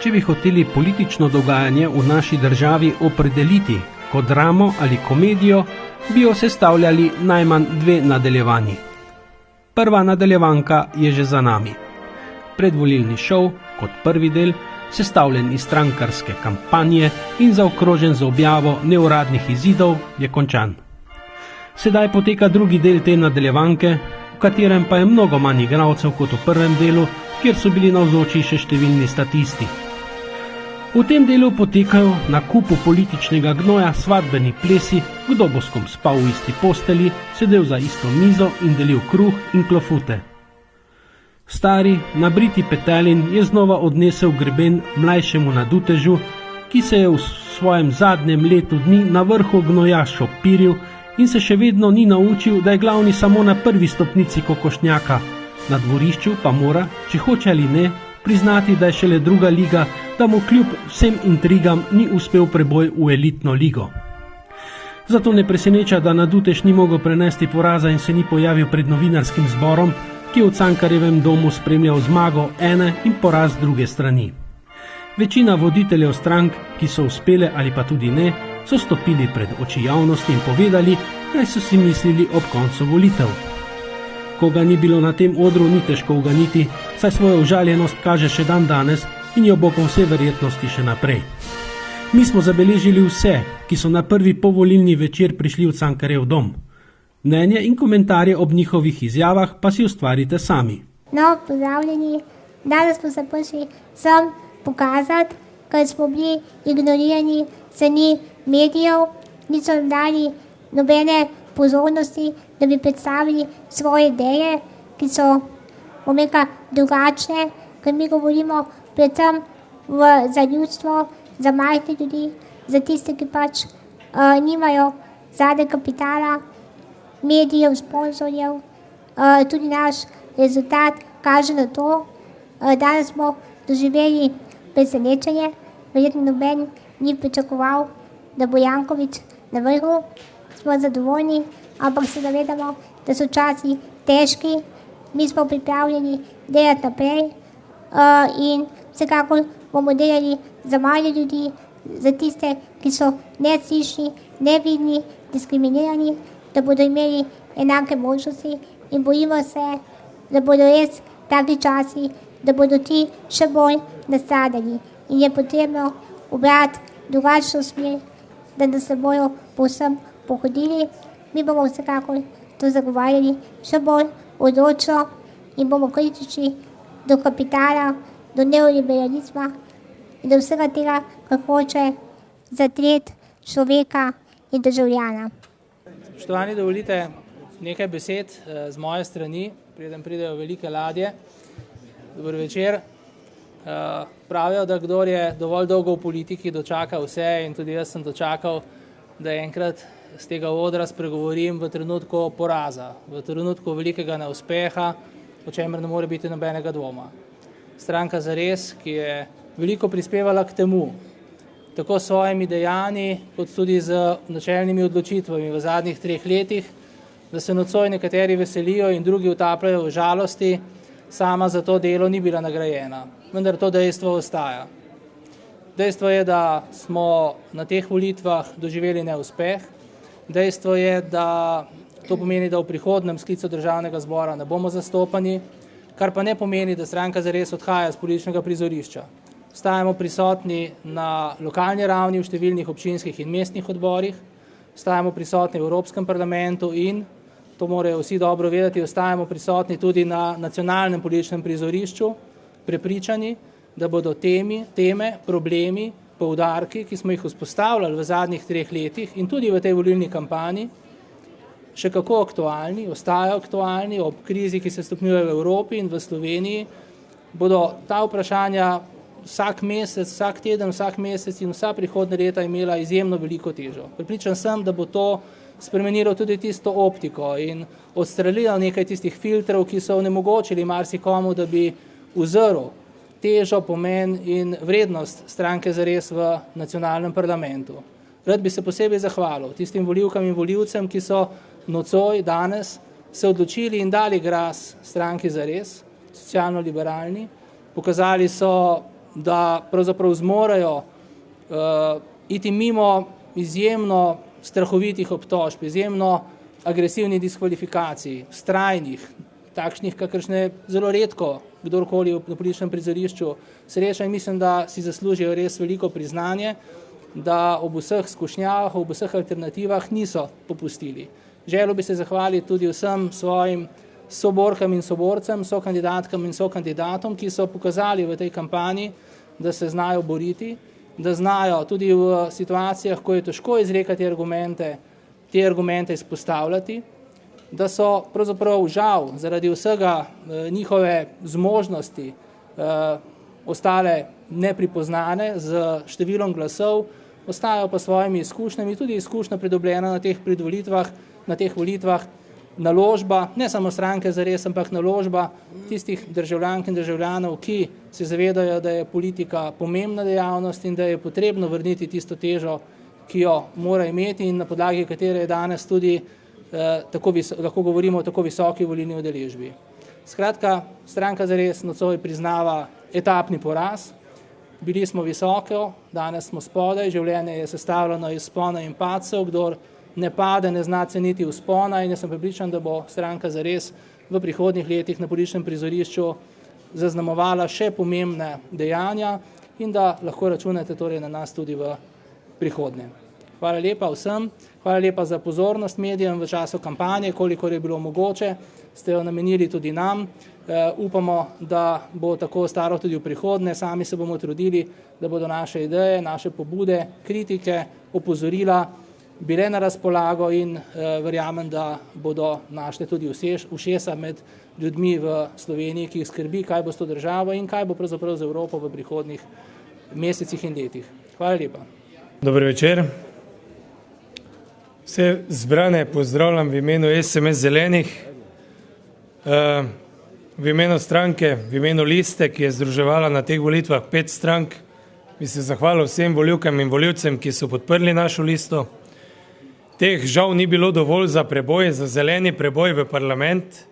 Če bi hoteli politično dogajanje v naši državi opredeliti kot dramo ali komedijo, bi jo sestavljali najmanj 2 nadaljevanji. Prva nadaljevanka je že za nami. Predvolilni šov, kot prvi del, sestavljen iz strankarske kampanje in zaokrožen z objavo neuradnih izidov, je končan. Sedaj poteka drugi del te nadaljevanke, v katerem pa je mnogo manj igralcev kot v prvem delu, kjer so bili navzoči še številni statisti. V tem delu potekajo na kupu političnega gnoja svadbeni plesi, kdo bo s kom spal v isti posteli, sedel za isto mizo in delil kruh in klofute. Stari, nabriti Petelin je znova odnesel greben mlajšemu nadutežu, ki se je v svojem zadnjem letu dni na vrhu gnoja šopiril in se še vedno ni naučil, da je glavni samo na prvi stopnici kokošnjaka. Na dvorišču pa mora, če hoče ali ne, priznati, da je šele druga liga, da mu kljub vsem intrigam ni uspel preboj v elitno ligo. Zato ne preseneča, da nadutež ni mogel prenesti poraza in se ni pojavil pred novinarskim zborom, ki je v Cankarjevem domu spremljal zmago ene in poraz druge strani. Večina voditeljev strank, ki so uspele ali pa tudi ne, so stopili pred oči javnosti in povedali, kaj so si mislili ob koncu volitev. Koga ni bilo na tem odru, ni težko uganiti, saj svojo užaljenost kaže še dan danes in jo bo po vsej verjetnosti še naprej. Mi smo zabeležili vse, ki so na prvi povolilni večer prišli v Cankarjev dom. Mnenje in komentarje ob njihovih izjavah pa si ustvarite sami. No, pozdravljeni. Danes smo se prišli sem pokazati, ker smo bili ignorirani strani medijev, niso nam dali nobene pozornosti, da bi predstavili svoje ideje, ki so drugačne, ker mi govorimo predvsem za ljudstvo, za majhne ljudi, za tiste, ki pač nimajo zadaj kapitala, medijev, sponzorjev. Tudi naš rezultat kaže na to. Danes smo doživeli presenečenje, verjetno noben ni pričakoval, da bo Janković na vrhu. Smo zadovoljni, ampak se zavedamo, da so časi težki, mi smo pripravljeni delati naprej in vsekakor bomo delali za male ljudi, za tiste, ki so neslišni, nevidni, diskriminirani, da bodo imeli enake možnosti in bojimo se, da bodo res taki časi, da bodo ti še bolj nastradali in je potrebno ubrati drugačno smer, da nas ne bojo povsem pohodili. Mi bomo vsekakor to zagovarjali še bolj odločno in bomo kritični do kapitala, do neoliberalizma in do vsega tega, kar hoče zatreti človeka in državljana. Spoštovani, dovolite nekaj besed z moje strani, preden pridejo velike ladje. Dober večer. Pravijo, da kdor je dovolj dolgo v politiki, dočaka vse in tudi jaz sem dočakal, da enkrat z tega odra spregovorim v trenutku poraza, v trenutku velikega neuspeha, o čemer ne more biti nobenega dvoma. Stranka Zares, ki je veliko prispevala k temu, tako s svojimi dejanji, kot tudi z načelnimi odločitvami v zadnjih 3 letih, da se nocoj nekateri veselijo in drugi utapljajo v žalosti, sama za to delo ni bila nagrajena. Vendar to dejstvo ostaja. Dejstvo je, da smo na teh volitvah doživeli neuspeh. Dejstvo je, da to pomeni, da v prihodnem sklicu državnega zbora ne bomo zastopani, kar pa ne pomeni, da stranka Zares odhaja z političnega prizorišča. Ostajamo prisotni na lokalni ravni v številnih občinskih in mestnih odborih, ostajamo prisotni v Evropskem parlamentu in, to morajo vsi dobro vedeti, ostajamo prisotni tudi na nacionalnem političnem prizorišču, prepričani, da bodo teme, problemi, poudarki, ki smo jih vzpostavljali v zadnjih 3 letih in tudi v tej volilni kampanji, še kako aktualni, ostajajo aktualni ob krizi, ki se stopnjuje v Evropi in v Sloveniji, bodo ta vprašanja vsak mesec, vsak teden, vsak mesec in vsa prihodnja leta imela izjemno veliko težo. Prepričan sem, da bo to spremenilo tudi tisto optiko in odstranilo nekaj tistih filtrov, ki so onemogočili marsikomu, da bi uzrl težo, pomen in vrednost stranke Zares v nacionalnem parlamentu. Rad bi se posebej zahvalil tistim volivkam in volivcem, ki so nocoj danes se odločili in dali glas stranki Zares, socialno-liberalni. Pokazali so, da pravzaprav zmorejo iti mimo izjemno strahovitih obtožb, izjemno agresivnih diskvalifikacij, vztrajnih, takšnih, kakršne zelo redko kdorkoli na političnem prizorišču sreča in mislim, da si zaslužijo res veliko priznanje, da ob vseh skušnjavah, ob vseh alternativah niso popustili. Želel bi se zahvaliti tudi vsem svojim soborkam in soborcem, sokandidatkam in sokandidatom, ki so pokazali v tej kampanji, da se znajo boriti, da znajo tudi v situacijah, ko je težko izrekati argumente, te argumente izpostavljati, da so pravzaprav žal zaradi vsega njihove zmožnosti ostale nepripoznane z številom glasov, ostajajo pa svojimi izkušnjami, tudi izkušnja pridobljena na teh volitvah, naložba, ne samo stranke Zares, ampak naložba tistih državljank in državljanov, ki se zavedajo, da je politika pomembna dejavnost in da je potrebno vrniti tisto težo, ki jo mora imeti in na podlagi katere je danes tudi, lahko govorimo o tako visoki volilni udeležbi. Skratka, stranka Zares nocoj priznava etapni poraz, bili smo visoko, danes smo spodaj, življenje je sestavljeno iz spona in padcev, kdor ne pade, ne zna ceniti vzpona in jaz sem prepričan, da bo stranka Zares v prihodnjih letih na političnem prizorišču zaznamovala še pomembne dejanja in da lahko računate torej na nas tudi v prihodnje. Hvala lepa vsem, hvala lepa za pozornost medijem v času kampanje, kolikor je bilo mogoče, ste jo namenili tudi nam. Upamo, da bo tako ostalo tudi v prihodnje, sami se bomo trudili, da bodo naše ideje, naše pobude, kritike, opozorila bile na razpolago in verjamem, da bodo našli tudi ušesa med ljudmi v Sloveniji, ki jih skrbi, kaj bo s to državo in kaj bo pravzaprav z Evropo v prihodnjih mesecih in letih. Hvala lepa. Dober večer. Vse zbrane pozdravljam v imenu SMS Zelenih, v imenu stranke, v imenu liste, ki je združevala na teh volitvah 5 strank. Bi se zahvalil vsem volivkam in volivcem, ki so podprli našo listo. Teh žal ni bilo dovolj za preboj, za zeleni preboj v parlament.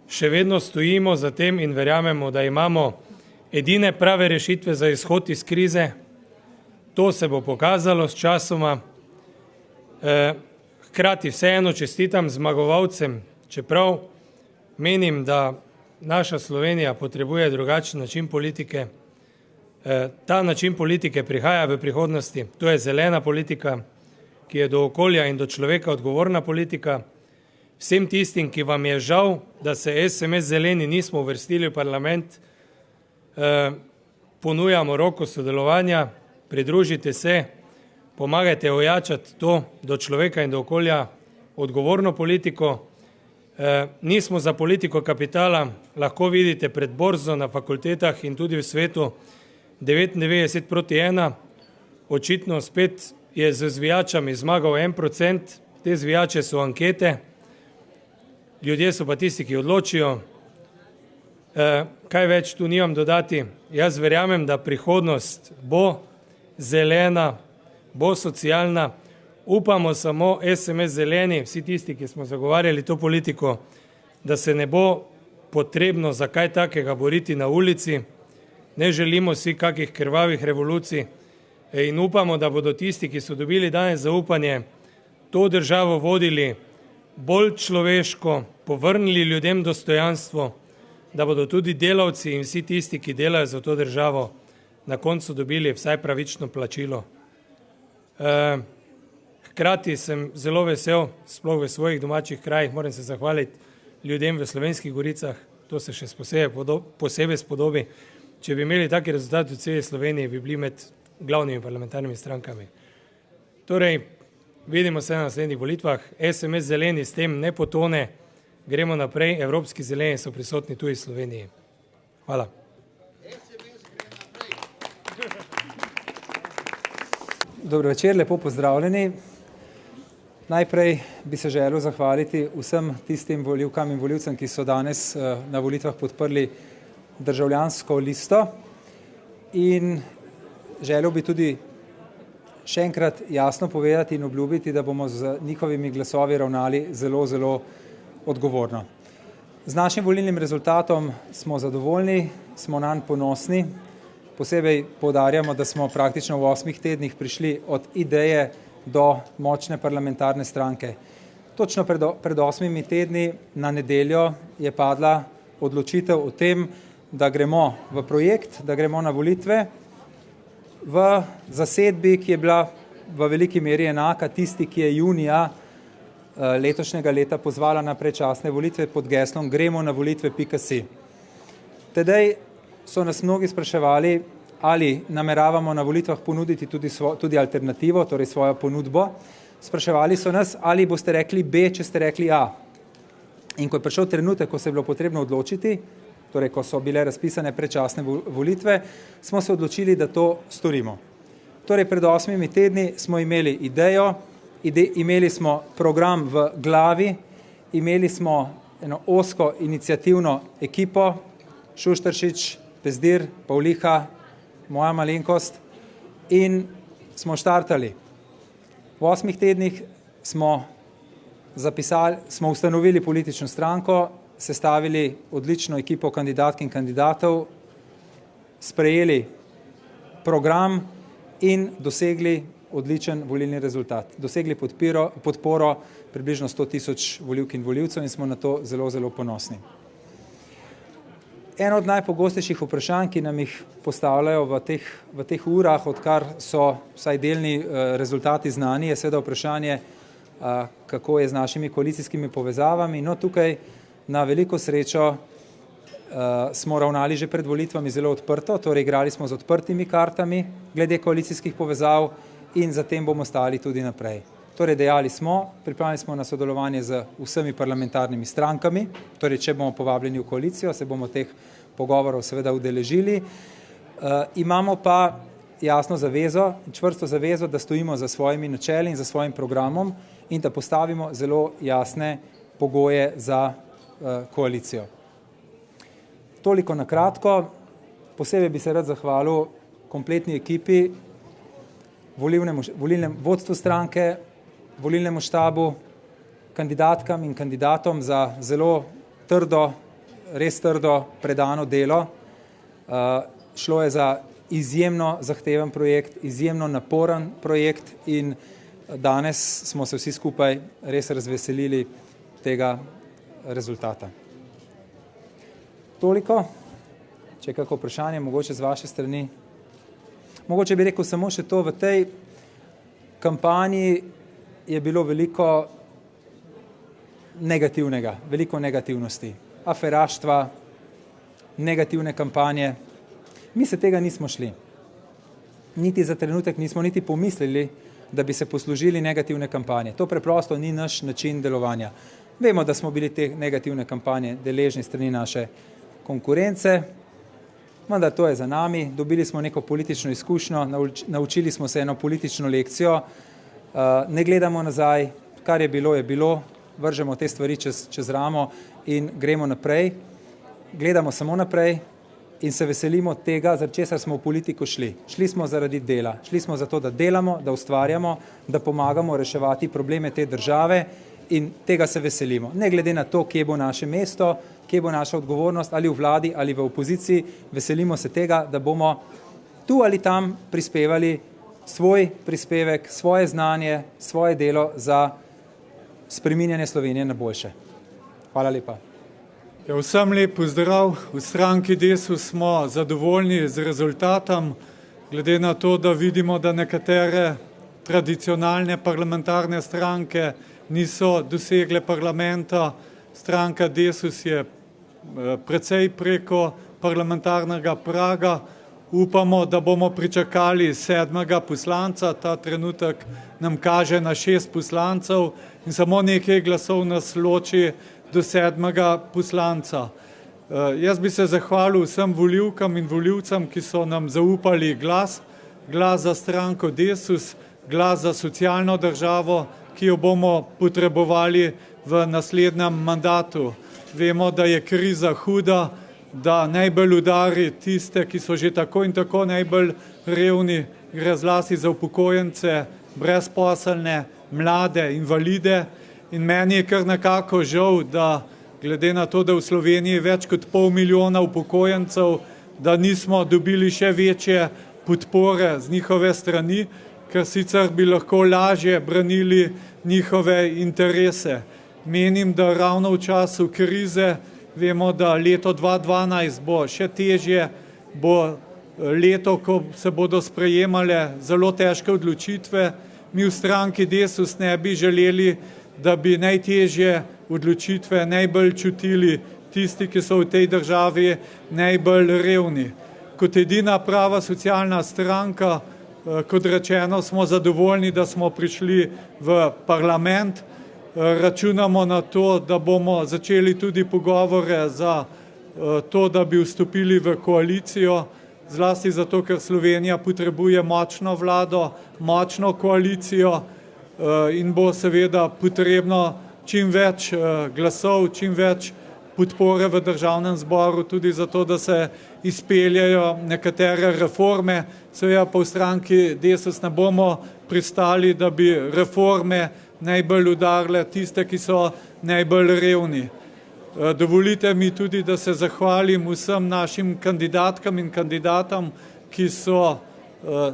Še vedno stojimo za tem in verjamemo, da imamo edine prave rešitve za izhod iz krize. To se bo pokazalo s časoma. Hkrati vseeno čestitam zmagovalcem, čeprav menim, da naša Slovenija potrebuje drugačen način politike. Ta način politike prihaja v prihodnosti, to je zelena politika, ki je do okolja in do človeka odgovorna politika. Vsem tistim, ki vam je žal, da se SMS Zeleni nismo uvrstili v parlament, ponujamo roko sodelovanja, pridružite se, pomagajte ojačati to do človeka in do okolja odgovorno politiko. Nismo za politiko kapitala, lahko vidite pred borzo na fakultetah in tudi v svetu 99:1, očitno spet je z zvijačami zmagal 1%, te zvijače so ankete, ljudje so pa tisti, ki odločijo. Kaj več tu nimam dodati, jaz verjamem, da prihodnost bo zelena, bo socialna, upamo samo SMS Zeleni, vsi tisti, ki smo zagovarjali to politiko, da se ne bo potrebno za kaj takega boriti na ulici, ne želimo si kakih krvavih revolucij in upamo, da bodo tisti, ki so dobili danes zaupanje, to državo vodili bolj človeško, povrnili ljudem dostojanstvo, da bodo tudi delavci in vsi tisti, ki delajo za to državo, na koncu dobili vsaj pravično plačilo. Hkrati sem zelo vesel, sploh v svojih domačih krajih, moram se zahvaliti ljudem v Slovenskih Goricah, to se še posebej spodobi. Če bi imeli taki rezultat v celi Sloveniji, bi bili med glavnimi parlamentarnimi strankami. Torej, vidimo se na naslednjih volitvah, SMS zeleni s tem ne potone, gremo naprej, evropski zeleni so prisotni tudi v Sloveniji. Hvala. Dobro večer, lepo pozdravljeni. Najprej bi se želel zahvaliti vsem tistim volivkam in volivcem, ki so danes na volitvah podprli državljansko listo, in želel bi tudi še enkrat jasno povedati in obljubiti, da bomo z njihovimi glasovi ravnali zelo, zelo odgovorno. Z našim volilnim rezultatom smo zadovoljni, smo nanj ponosni. Posebej poudarjamo, da smo praktično v 8 tednih prišli od ideje do močne parlamentarne stranke. Točno pred 8 tedni na nedeljo je padla odločitev o tem, da gremo v projekt, da gremo na volitve v zasedbi, ki je bila v veliki meri enaka tisti, ki je junija letošnjega leta pozvala na predčasne volitve pod geslom gremo na volitve.si. Tedaj so nas mnogi spraševali, ali nameravamo na volitvah ponuditi tudi alternativo, torej svojo ponudbo. Spraševali so nas, ali boste rekli B, če ste rekli A. In ko je prišel trenutek, ko se je bilo potrebno odločiti, torej ko so bile razpisane predčasne volitve, smo se odločili, da to storimo. Torej pred 8 tedni smo imeli idejo, imeli smo program v glavi, imeli smo eno ozko iniciativno ekipo, Šušteršič, Pezdir, Pavliha, moja malenkost, in smo štartali. V 8 tednih smo ustanovili politično stranko, sestavili odlično ekipo kandidatk in kandidatov, sprejeli program in dosegli odličen volilni rezultat. Dosegli podporo približno 100 000 volivk in volivcev in smo na to zelo, zelo ponosni. Eno od najpogostejših vprašanj, ki nam jih postavljajo v teh urah, odkar so vsaj delni rezultati znani, je seveda vprašanje, kako je z našimi koalicijskimi povezavami. No, tukaj na veliko srečo smo ravnali že pred volitvami zelo odprto, torej igrali smo z odprtimi kartami glede koalicijskih povezav in zatem bomo stali tudi naprej. Torej dejali smo, pripravljeni smo na sodelovanje z vsemi parlamentarnimi strankami, torej če bomo povabljeni v koalicijo, se bomo teh pogovorov seveda udeležili. Imamo pa jasno zavezo, čvrsto zavezo, da stojimo za svojimi načeli in za svojim programom in da postavimo zelo jasne pogoje za koalicijo. Toliko na kratko, posebej bi se rad zahvalil kompletni ekipi, volilnem vodstvu stranke, volilnemu štabu, kandidatkam in kandidatom za zelo trdo, res trdo predano delo. Šlo je za izjemno zahteven projekt, izjemno naporen projekt in danes smo se vsi skupaj res razveselili tega rezultata. Toliko, če je kako vprašanje, mogoče z vaše strani. Mogoče bi rekel samo še to, v tej kampanji je bilo veliko negativnega, veliko negativnosti, aferaštva, negativne kampanje. Mi se tega nismo šli. Niti za trenutek nismo niti pomislili, da bi se poslužili negativne kampanje. To preprosto ni naš način delovanja. Vemo, da smo bili te negativne kampanje deležni strani naše konkurence, vendar to je za nami, dobili smo neko politično izkušnjo, naučili smo se eno politično lekcijo, ne gledamo nazaj, kar je bilo, vržemo te stvari čez ramo in gremo naprej, gledamo samo naprej in se veselimo tega, zaradi česar smo v politiko šli. Šli smo zaradi dela, šli smo zato, da delamo, da ustvarjamo, da pomagamo reševati probleme te države in tega se veselimo. Ne glede na to, kje bo naše mesto, kje bo naša odgovornost, ali v vladi ali v opoziciji, veselimo se tega, da bomo tu ali tam prispevali svoj prispevek, svoje znanje, svoje delo za spreminjanje Slovenije na boljše. Hvala lepa. Vsem lep pozdrav. V stranki Desus smo zadovoljni z rezultatom, glede na to, da vidimo, da nekatere tradicionalne parlamentarne stranke niso dosegle parlamenta. Stranka Desus je precej preko parlamentarnega praga Upamo, da bomo pričakali 7. poslanca, ta trenutek nam kaže na 6 poslancev in samo nekaj glasov nas loči do 7. poslanca. Jaz bi se zahvalil vsem volivkam in volivcem, ki so nam zaupali glas za stranko Desus, glas za socialno državo, ki jo bomo potrebovali v naslednjem mandatu. Vemo, da je kriza huda, da najbolj udari tiste, ki so že tako in tako najbolj revni, gre zlasti za upokojence, brezposelne, mlade, invalide. In meni je kar nekako žal, da glede na to, da v Sloveniji več kot 500 000 upokojencev, da nismo dobili še večje podpore z njihove strani, ker sicer bi lahko lažje branili njihove interese. Menim, da ravno v času krize, vemo, da leto 2012 bo še težje, bo leto, ko se bodo sprejemale zelo težke odločitve. Mi v stranki Desus ne bi želeli, da bi najtežje odločitve najbolj čutili tisti, ki so v tej državi najbolj revni. Kot edina prava socialna stranka, kot rečeno, smo zadovoljni, da smo prišli v parlament. Računamo na to, da bomo začeli tudi pogovore za to, da bi vstopili v koalicijo, zlasti zato, ker Slovenija potrebuje močno vlado, močno koalicijo in bo seveda potrebno čim več glasov, čim več podpore v državnem zboru, tudi zato, da se izpeljajo nekatere reforme. Seveda pa v stranki Desus ne bomo pristali, da bi reforme najbolj udarile tiste, ki so najbolj revni. Dovolite mi tudi, da se zahvalim vsem našim kandidatkam in kandidatom, ki so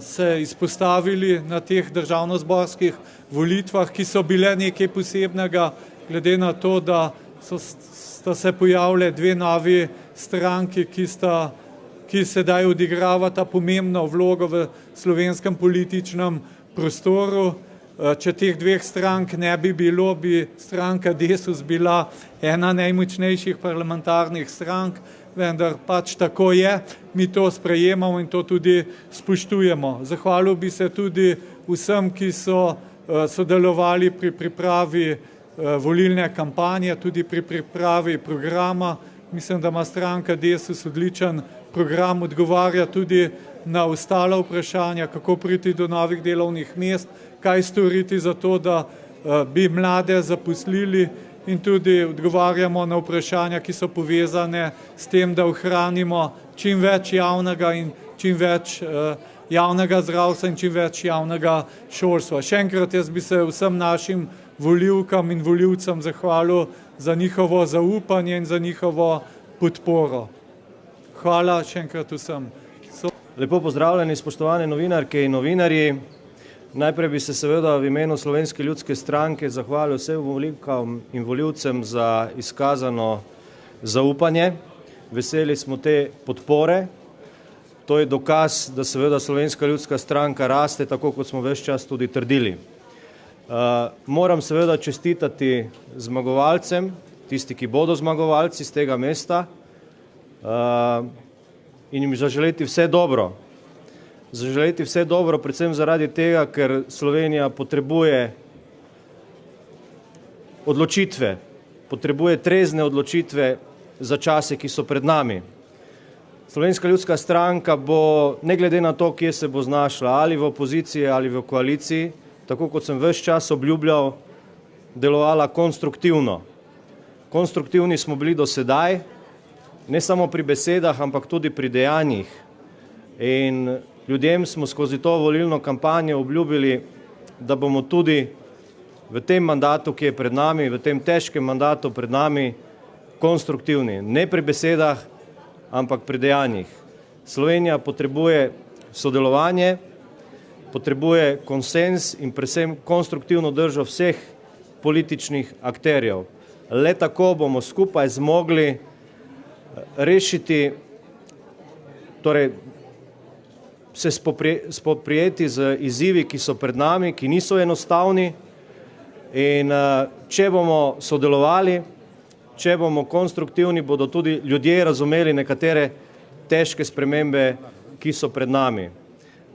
se izpostavili na teh državnozborskih volitvah, ki so bile nekaj posebnega, glede na to, da sta se pojavile 2 novi stranki, ki sedaj odigravata pomembno vlogo v slovenskem političnem prostoru. Če teh 2 strank ne bi bilo, bi stranka Desus bila ena najmočnejših parlamentarnih strank, vendar pač tako je, mi to sprejemamo in to tudi spoštujemo. Zahvalil bi se tudi vsem, ki so sodelovali pri pripravi volilne kampanje, tudi pri pripravi programa. Mislim, da ima stranka Desus odličen program, odgovarja tudi na ostala vprašanja, kako priti do novih delovnih mest, kaj storiti za to, da bi mlade zaposlili in tudi odgovarjamo na vprašanja, ki so povezane s tem, da ohranimo čim več javnega in čim več javnega zdravstva in čim več javnega šolstva. Še enkrat jaz bi se vsem našim volivkam in volivcem zahvalil za njihovo zaupanje in za njihovo podporo. Hvala še enkrat vsem. Lepo pozdravljeni, spoštovane novinarke in novinarji. Najprej bi se seveda v imenu Slovenske ljudske stranke zahvalil vsem volivkam in volivcem za izkazano zaupanje. Veseli smo te podpore. To je dokaz, da seveda Slovenska ljudska stranka raste, tako kot smo ves čas tudi trdili. Moram seveda čestitati zmagovalcem, tisti, ki bodo zmagovalci z tega mesta, in jim zaželeti vse dobro. Zaželeti vse dobro, predvsem zaradi tega, ker Slovenija potrebuje odločitve, potrebuje trezne odločitve za čase, ki so pred nami. Slovenska ljudska stranka bo, ne glede na to, kje se bo znašla, ali v opoziciji ali v koaliciji, tako kot sem ves čas obljubljal, delovala konstruktivno. Konstruktivni smo bili do sedaj, ne samo pri besedah, ampak tudi pri dejanjih. In ljudem smo skozi to volilno kampanjo obljubili, da bomo tudi v tem mandatu, ki je pred nami, v tem težkem mandatu pred nami, konstruktivni. Ne pri besedah, ampak pri dejanjih. Slovenija potrebuje sodelovanje, potrebuje konsens in predvsem konstruktivno držo vseh političnih akterjev. Le tako bomo skupaj zmogli rešiti, torej se spoprijeti z izzivi, ki so pred nami, ki niso enostavni, in če bomo sodelovali, če bomo konstruktivni, bodo tudi ljudje razumeli nekatere težke spremembe, ki so pred nami.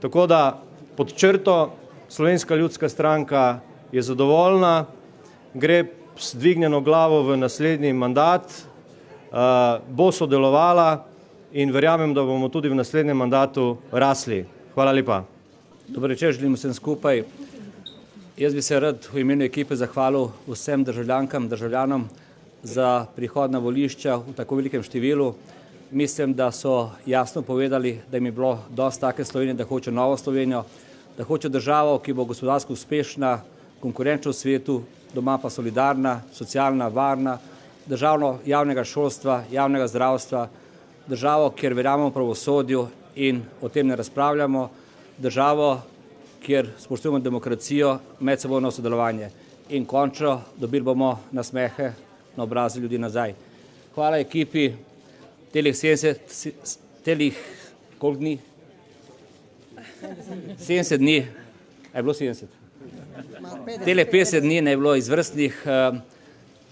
Tako da pod črto Slovenska ljudska stranka je zadovoljna, gre s dvignjeno glavo v naslednji mandat, bo sodelovala in verjamem, da bomo tudi v naslednjem mandatu rasli. Hvala lepa. Dober večer, želim vsem skupaj. Jaz bi se rad v imenu ekipe zahvalil vsem državljankam, državljanom za prihod na volišča v tako velikem številu. Mislim, da so jasno povedali, da jim je bilo dosti take Slovenije, da hoče novo Slovenijo, da hoče državo, ki bo gospodarsko uspešna, konkurenčna v svetu, doma pa solidarna, socialna, varna, državo javnega šolstva, javnega zdravstva, državo, kjer verjamemo v pravosodju in o tem ne razpravljamo, državo, kjer spoštujemo demokracijo, medsebojno sodelovanje in končno dobili bomo nasmehe na obrazi ljudi nazaj. Hvala ekipi, koliko dni? 70 dni, je bilo 70? Tele 50 dni ne je bilo izvrstnih,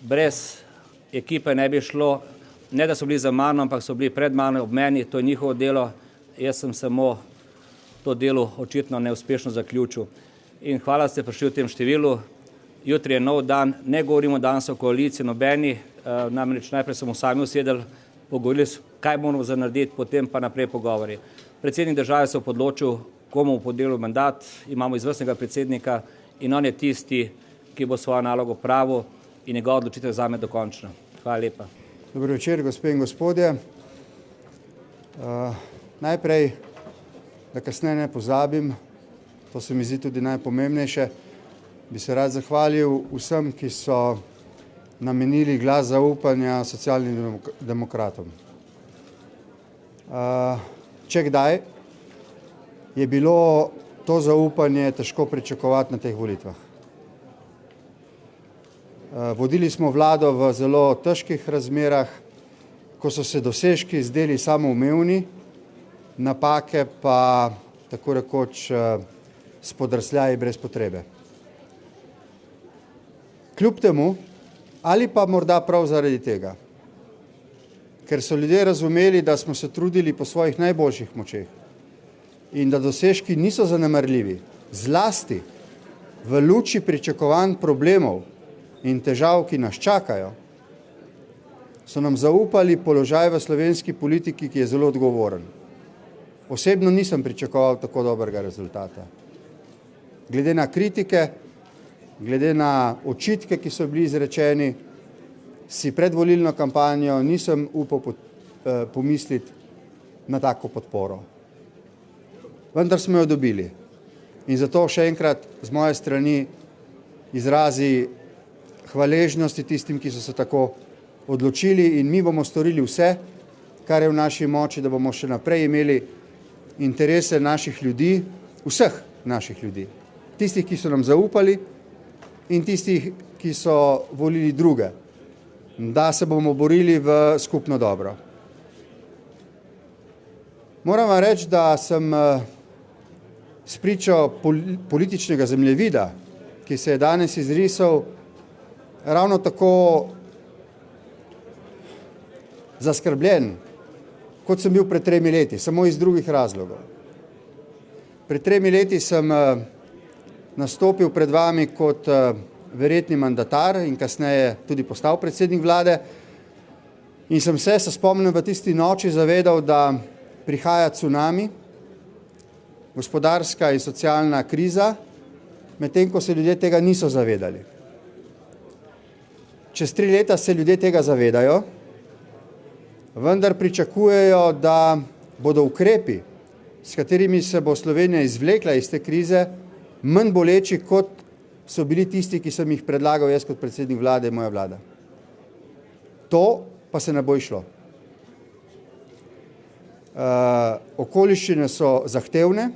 brez ekipe ne bi šlo, ne da so bili za mano, ampak so bili pred mano, ob meni, to je njihovo delo, jaz sem samo to delo očitno neuspešno zaključil. In hvala, da ste prišli v tem številu. Jutri je nov dan, ne govorimo danes o koaliciji nobeni, namreč najprej smo sami usedeli, pogovorili, kaj moramo narediti, potem pa naprej pogovori. Predsednik države se je odločil, komu bo podelil mandat, imamo izvrstnega predsednika in on je tisti, ki bo svojo nalogo opravil in njegova odločitev zame dokončna. Hvala lepa. Dobro večer, gospe in gospodje. Najprej, da kasneje ne pozabim, to se mi zdi tudi najpomembnejše, bi se rad zahvalil vsem, ki so namenili glas zaupanja socialnim demokratom. Če kdaj, je bilo to zaupanje težko pričakovati na teh volitvah. Vodili smo vlado v zelo težkih razmerah, ko so se dosežki zdeli samoumevni, napake pa tako rekoč spodrsljaji brez potrebe. Kljub temu, ali pa morda prav zaradi tega, ker so ljudje razumeli, da smo se trudili po svojih najboljših močeh in da dosežki niso zanemarljivi, zlasti v luči pričakovanj problemov in težav, ki nas čakajo, so nam zaupali položaj v slovenski politiki, ki je zelo odgovoren. Osebno nisem pričakoval tako dobrega rezultata. Glede na kritike, glede na očitke, ki so bili izrečeni, si predvolilno kampanjo nisem upal pomisliti na tako podporo. Vendar smo jo dobili. In zato še enkrat z moje strani izrazi hvaležnosti tistim, ki so se tako odločili, in mi bomo storili vse, kar je v naši moči, da bomo še naprej imeli interese naših ljudi, vseh naših ljudi, tistih, ki so nam zaupali in tistih, ki so volili druge, da se bomo borili v skupno dobro. Moram vam reči, da sem spričo političnega zemljevida, ki se je danes izrisal, ravno tako zaskrbljen, kot sem bil pred 3 leti, samo iz drugih razlogov. Pred 3 leti sem nastopil pred vami kot verjetni mandatar in kasneje tudi postal predsednik vlade in sem se spomnil v tisti noči zavedal, da prihaja tsunami, gospodarska in socialna kriza, medtem ko se ljudje tega niso zavedali. Čez 3 leta se ljudje tega zavedajo, vendar pričakujejo, da bodo ukrepi, s katerimi se bo Slovenija izvlekla iz te krize, manj boleči, kot so bili tisti, ki sem jih predlagal jaz kot predsednik vlade in moja vlada. To pa se ne bo išlo. Okoliščine so zahtevne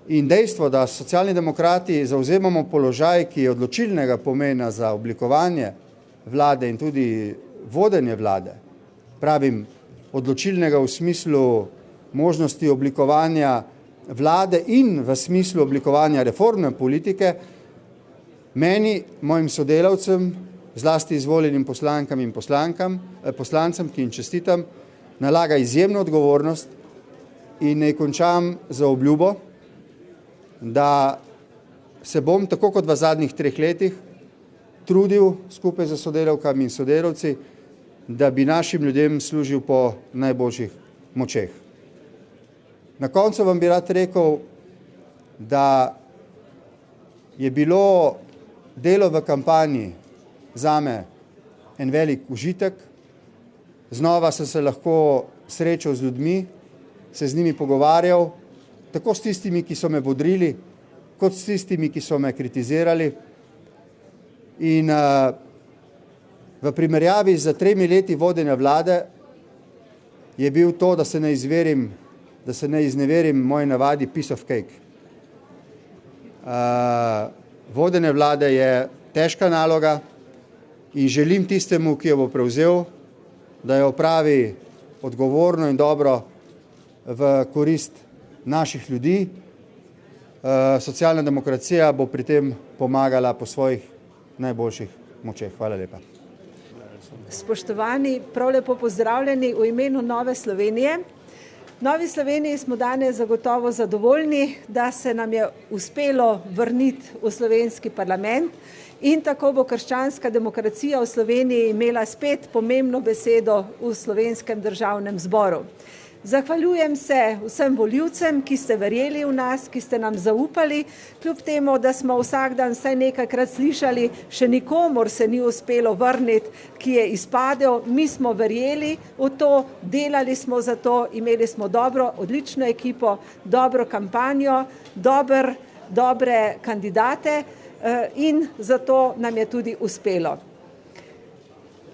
in dejstvo, da socialni demokrati zavzemamo položaj, ki je odločilnega pomena za oblikovanje vlade in tudi vodenje vlade, pravim odločilnega v smislu možnosti oblikovanja vlade in v smislu oblikovanja reformne politike, meni, mojim sodelavcem, zlasti izvoljenim poslankam in poslancem, ki jim čestitam, nalaga izjemno odgovornost in naj končam za obljubo, da se bom, tako kot v zadnjih 3 letih, trudil skupaj z sodelavkami in sodelavci, da bi našim ljudem služil po najboljših močeh. Na koncu vam bi rad rekel, da je bilo delo v kampanji zame en velik užitek. Znova sem se lahko srečal z ljudmi, se z njimi pogovarjal, tako s tistimi, ki so me bodrili, kot s tistimi, ki so me kritizirali. In v primerjavi z 3 leti vodenja vlade je bil to, da se ne izneverim moji navadi, piece of cake. Vodenje vlade je težka naloga in želim tistemu, ki jo bo prevzel, da jo opravi odgovorno in dobro v korist naših ljudi. Socialna demokracija bo pri tem pomagala po svojih najboljših močeh. Hvala lepa. Spoštovani, prav lepo pozdravljeni v imenu Nove Slovenije. V Novi Sloveniji smo danes zagotovo zadovoljni, da se nam je uspelo vrniti v slovenski parlament in tako bo krščanska demokracija v Sloveniji imela spet pomembno besedo v slovenskem državnem zboru. Zahvaljujem se vsem volivcem, ki ste verjeli v nas, ki ste nam zaupali, kljub temu, da smo vsak dan vsaj nekajkrat slišali, še nikomur se ni uspelo vrniti, ki je izpadel. Mi smo verjeli v to, delali smo za to, imeli smo odlično ekipo, dobro kampanjo, dobre kandidate in zato nam je tudi uspelo.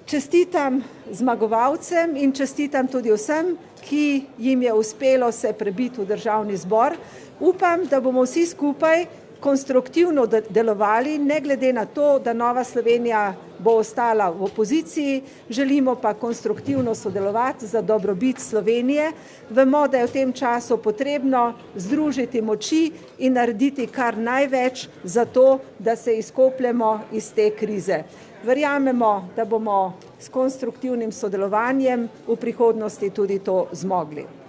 Čestitam zmagovalcem in čestitam tudi vsem, ki jim je uspelo se prebiti v državni zbor. Upam, da bomo vsi skupaj konstruktivno delovali, ne glede na to, da Nova Slovenija bo ostala v opoziciji, želimo pa konstruktivno sodelovati za dobrobit Slovenije. Vemo, da je v tem času potrebno združiti moči in narediti kar največ za to, da se izkopljemo iz te krize. Verjamemo, da bomo s konstruktivnim sodelovanjem v prihodnosti tudi to zmogli.